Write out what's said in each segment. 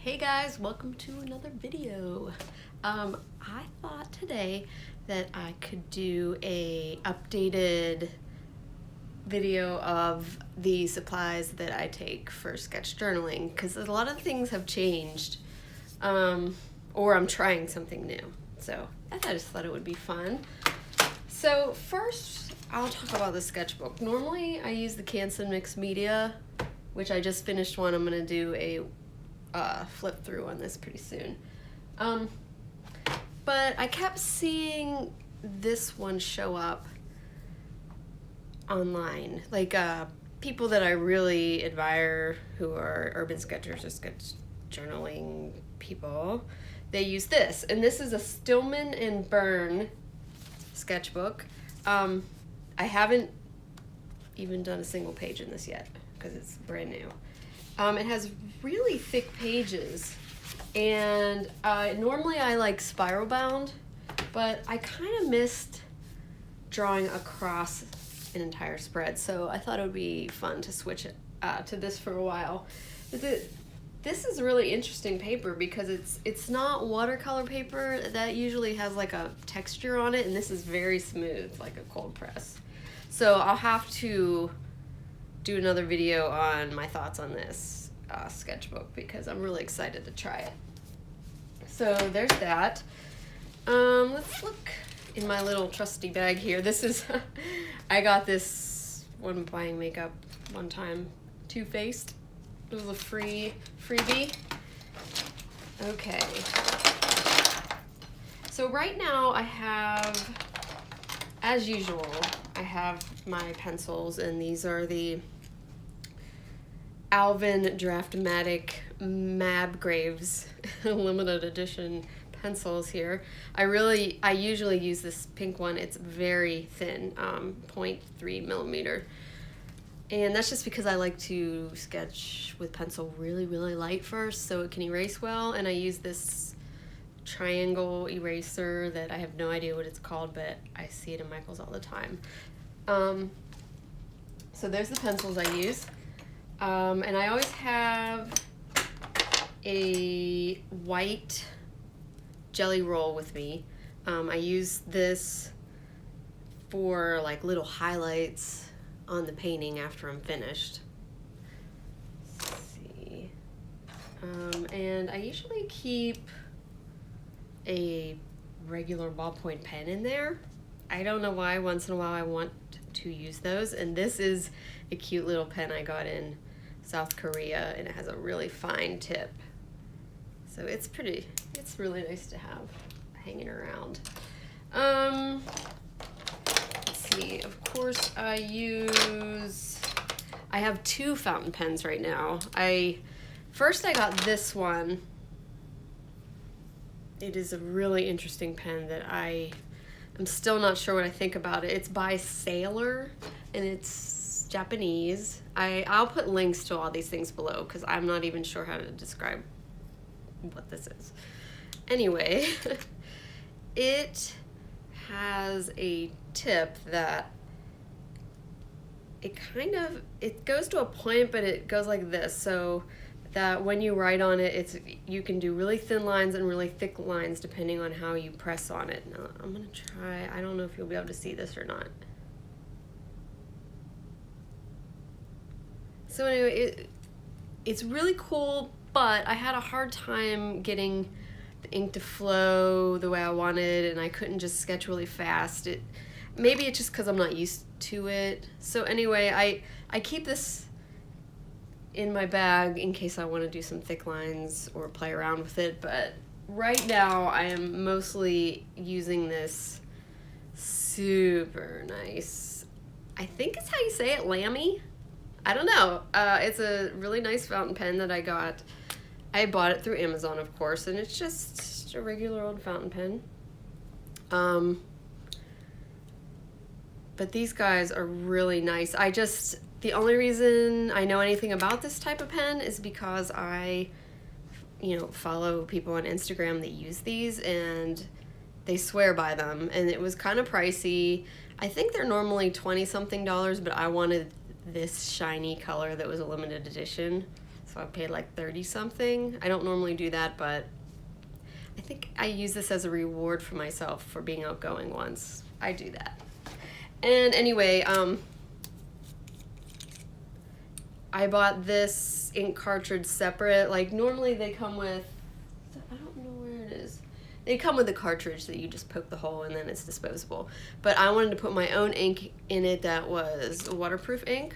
Hey guys, welcome to another video. I thought today that I could do a updated video of the supplies that I take for sketch journaling because a lot of things have changed, or I'm trying something new. So I just thought it would be fun. So first, I'll talk about the sketchbook. Normally, I use the Canson Mixed Media, which I just finished one. I'm gonna do a flip through on this pretty soon. But I kept seeing this one show up online, like people that I really admire who are urban sketchers or sketch journaling people. They use this, and this is a Stillman and Byrne sketchbook. I haven't even done a single page in this yet because it's brand new. It has really thick pages, and normally I like spiral bound, but I kind of missed drawing across an entire spread, so I thought it would be fun to switch it to this for a while. This is really interesting paper because it's not watercolor paper that usually has like a texture on it, and this is very smooth, like a cold press. So I'll have to do another video on my thoughts on this sketchbook because I'm really excited to try it. So there's that. Let's look in my little trusty bag here. This is, I got this when buying makeup one time, Too Faced. It was a freebie. Okay. So right now I have, as usual, I have my pencils, and these are the Alvin Draftmatic Mab Graves limited edition pencils here. I usually use this pink one. It's very thin, 0.3 millimeter. And that's just because I like to sketch with pencil really light first so it can erase well. And I use this triangle eraser that I have no idea what it's called, but I see it in Michael's all the time. So there's the pencils I use. And I always have a white jelly roll with me. I use this for like little highlights on the painting after I'm finished. Let's see. And I usually keep a regular ballpoint pen in there. I don't know why, once in a while I want to use those, and this is a cute little pen I got in South Korea, and it has a really fine tip. So it's really nice to have hanging around. Let's see, of course I have two fountain pens right now. First I got this one. It is a really interesting pen that I'm still not sure what I think about it. It's by Sailor, and it's Japanese. I'll put links to all these things below because I'm not even sure how to describe what this is. Anyway, it has a tip that it goes to a point, but it goes like this, so that when you write on it, you can do really thin lines and really thick lines depending on how you press on it. Now I'm gonna try. I don't know if you'll be able to see this or not. So anyway, it's really cool, but I had a hard time getting the ink to flow the way I wanted, and I couldn't just sketch really fast. Maybe it's just because I'm not used to it. So anyway, I keep this in my bag in case I want to do some thick lines or play around with it, but right now I am mostly using this super nice, I think it's how you say it, Lamy? I don't know. It's a really nice fountain pen that I got. I bought it through Amazon, of course, and it's just a regular old fountain pen. But these guys are really nice. The only reason I know anything about this type of pen is because I, follow people on Instagram that use these, and they swear by them, and it was kind of pricey. I think they're normally $20-something, but I wanted this shiny color that was a limited edition, so so I paid like 30 something. I don't normally do that, but I think I use this as a reward for myself for being outgoing once I do that. And anyway, I bought this ink cartridge separate. Like normally they come with, I don't know where it is. They come with a cartridge that you just poke the hole and then it's disposable. But I wanted to put my own ink in it that was waterproof ink.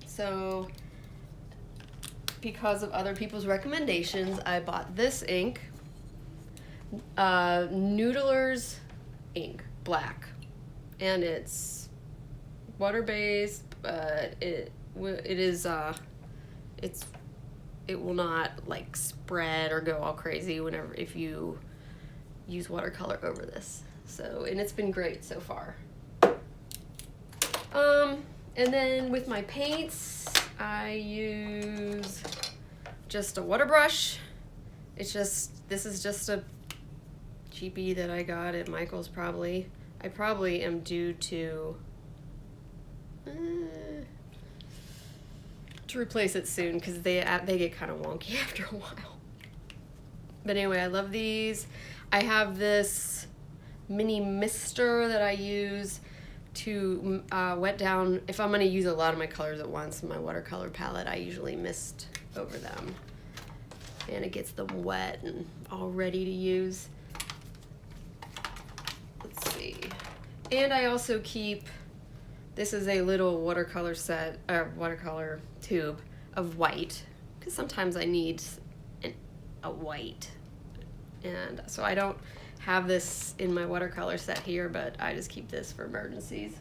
So because of other people's recommendations, I bought this ink, Noodler's ink, black. And it's water-based, but it will not like spread or go all crazy if you use watercolor over this. So, and it's been great so far. And then with my paints, I use just a water brush. This is just a cheapie that I got at Michael's probably. I probably am due to replace it soon because they get kind of wonky after a while. But anyway, I love these. I have this mini mister that I use to wet down. If I'm going to use a lot of my colors at once in my watercolor palette, I usually mist over them. And it gets them wet and all ready to use. Let's see. And I also keep, this is a little watercolor set, or watercolor tube of white, because sometimes I need a white. And so I don't have this in my watercolor set here, but I just keep this for emergencies.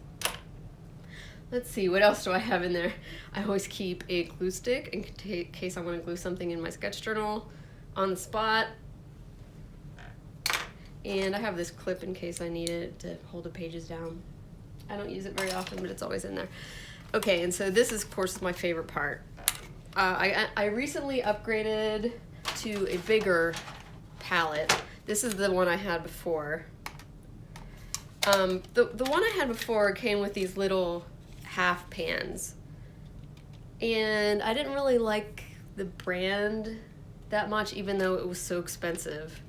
Let's see, what else do I have in there? I always keep a glue stick in case I want to glue something in my sketch journal on the spot. And I have this clip in case I need it to hold the pages down. I don't use it very often, but it's always in there. Okay, and so this is, of course, my favorite part. I recently upgraded to a bigger palette. This is the one I had before. The one I had before came with these little half pans. And I didn't really like the brand that much, even though it was so expensive.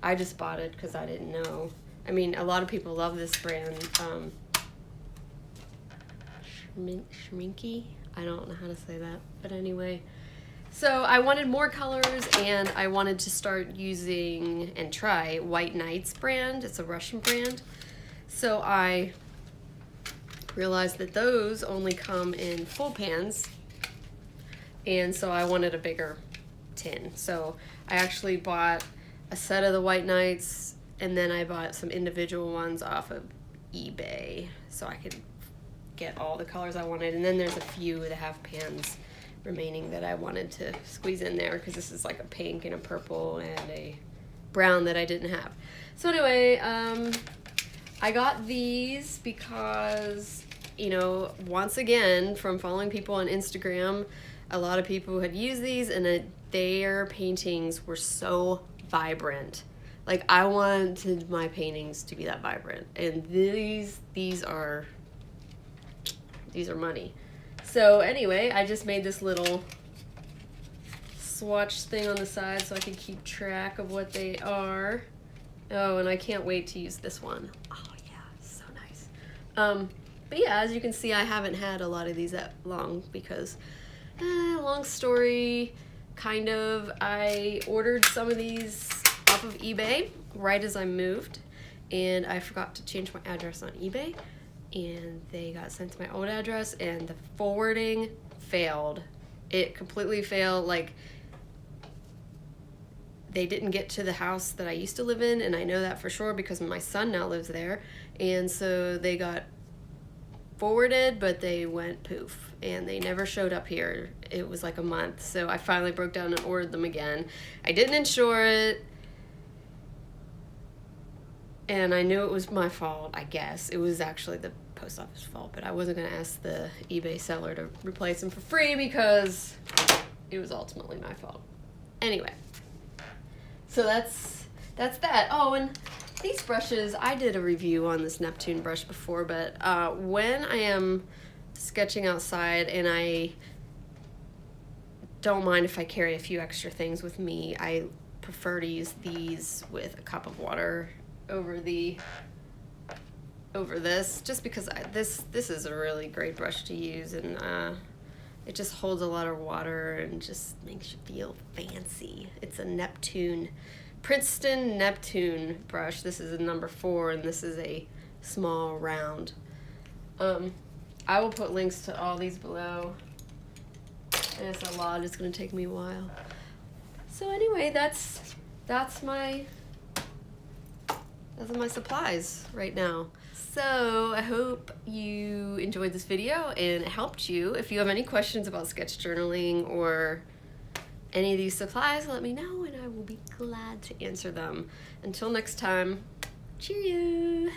I just bought it because I didn't know. I mean, a lot of people love this brand. Schminky? I don't know how to say that. But anyway. So I wanted more colors, and I wanted to start using and try White Nights brand. It's a Russian brand. So I realized that those only come in full pans. And so I wanted a bigger tin. So I actually bought a set of the White Nights, and then I bought some individual ones off of eBay so I could get all the colors I wanted. And then there's a few of the half pans remaining that I wanted to squeeze in there because this is like a pink and a purple and a brown that I didn't have. So anyway, I got these because, you know, once again, from following people on Instagram, a lot of people had used these, and their paintings were so vibrant. Like, I wanted my paintings to be that vibrant, and these are money. So anyway, I just made this little swatch thing on the side so I can keep track of what they are. Oh, and I can't wait to use this one. Oh yeah, so nice. But yeah, as you can see, I haven't had a lot of these that long because, long story, kind of. I ordered some of these off of eBay right as I moved, and I forgot to change my address on eBay, and they got sent to my old address, and the forwarding failed. It completely failed. Like, they didn't get to the house that I used to live in, and I know that for sure because my son now lives there, and so they got forwarded, but they went poof, and they never showed up here. It was like a month, so I finally broke down and ordered them again. I didn't insure it, and I knew it was my fault, I guess. It was actually the post office fault, but I wasn't going to ask the eBay seller to replace them for free because it was ultimately my fault. Anyway, so that's that. Oh, and these brushes, I did a review on this Neptune brush before, but when I am sketching outside and I don't mind if I carry a few extra things with me. I prefer to use these with a cup of water over this, just because this is a really great brush to use, and it just holds a lot of water and just makes you feel fancy. It's a Neptune, Princeton Neptune brush. This is a number 4, and this is a small round. I will put links to all these below. And it's a lot. It's gonna take me a while. So anyway, that's my supplies right now. So I hope you enjoyed this video and it helped you. If you have any questions about sketch journaling or any of these supplies, let me know and I will be glad to answer them. Until next time, cheerio!